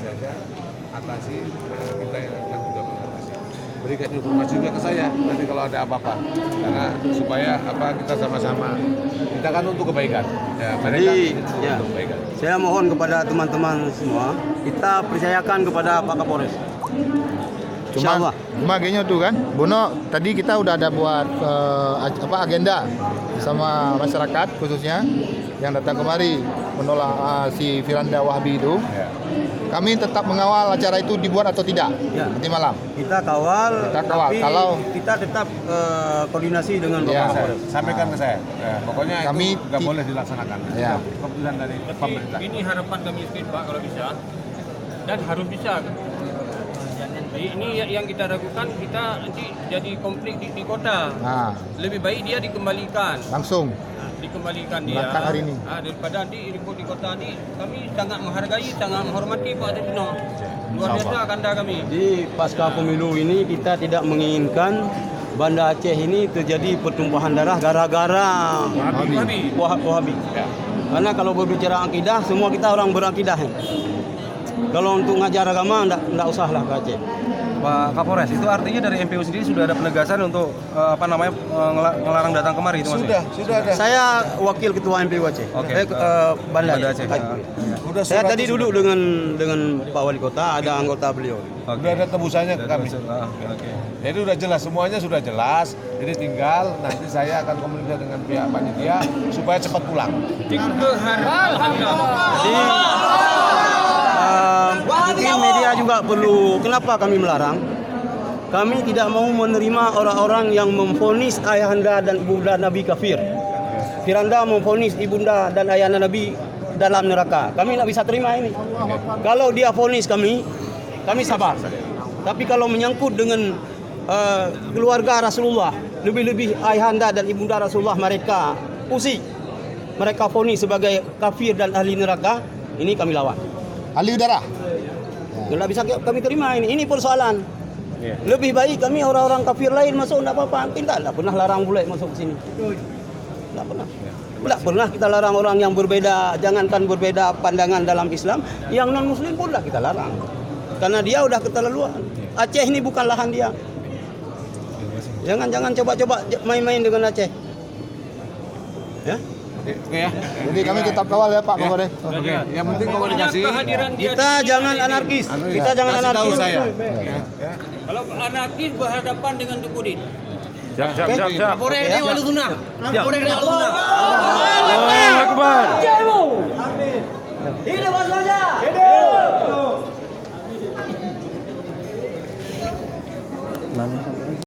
saja atasi, kita yang akan juga mengatasi. Berikan informasi juga ke saya nanti kalau ada apa-apa, karena supaya kita sama-sama, kita kan untuk kebaikan. Ya, mereka untuk kebaikan. Saya mohon kepada teman-teman semua, kita percayakan kepada Pak Kapolres. Cuma gini tuh kan, Bono tadi kita udah ada buat agenda sama masyarakat khususnya yang datang kemari menolak si Firanda Wahbi itu. Ya. Kami tetap mengawal acara itu dibuat atau tidak nanti malam. Kita kawal. Tapi kalau kita tetap koordinasi dengan Ya. Bapak Kapolres. Sampaikan ke saya. Ya, pokoknya Kami itu nggak boleh dilaksanakan. Ya. Keputusan dari pemerintah. Ini harapan kami sedikit Pak kalau bisa, dan harus bisa. Ini yang kita ragukan, kita nanti jadi konflik di kota. Lebih baik dia dikembalikan. Langsung Dikembalikan dia. berangkat hari ini. Daripada nanti di kota ini, kami sangat menghargai, sangat menghormati Pak Desno. Luar biasa kanda kami. Di pasca pemilu ini kita tidak menginginkan Banda Aceh ini terjadi pertumpahan darah gara-gara Wahabi. Ya. Karena kalau berbicara akidah, semua kita orang berakidah. Kalau untuk ngajar agama, enggak usahlah ke Aceh. Pak Kapolres, itu artinya dari MPU sendiri sudah ada penegasan untuk ngelarang datang kemari itu Mas? Sudah ada. Saya wakil ketua MPU Aceh. Banda Banda Aceh. Saya tadi duduk dengan Pak Wali Kota, ada anggota beliau. Udah ada tebusannya ke kami. Jadi udah jelas, semuanya sudah jelas. Jadi tinggal nanti saya akan komunikasi dengan pihak panitia supaya cepat pulang. Mungkin media juga perlu. Kenapa kami melarang? Kami tidak mau menerima orang-orang yang memvonis ayahanda dan ibunda Nabi kafir. Firanda memvonis ibunda dan ayahanda Nabi dalam neraka. Kami tidak bisa terima ini. Kalau dia vonis kami sabar. Tapi kalau menyangkut dengan keluarga Rasulullah, lebih-lebih ayahanda dan ibunda Rasulullah, mereka usik, mereka vonis sebagai kafir dan ahli neraka, ini kami lawan. ahli udara. Tidak bisa kami terima ini persoalan. Lebih baik kami orang-orang kafir lain masuk, tidak apa-apa. Kita tidak pernah larang bule masuk ke sini. Tidak pernah. Tidak pernah kita larang orang yang berbeda, jangankan berbeda pandangan dalam Islam, yang non-muslim pun kita larang. Karena dia udah keterlaluan. Aceh ini bukan lahan dia. Jangan coba-coba main-main dengan Aceh. Ya? Oke ya. Jadi kami tetap kawal ya Pak Kapolres. Oke. Yang penting komunikasi. Kita jangan anarkis. Kita jangan Kasih tahu anarkis. saya. Kalau anarkis berhadapan dengan Dukudin. Siap. Kapolres ini walu tunah. Kapolres ini walu tunah. Allahu Akbar. Hidup saja. Hidup.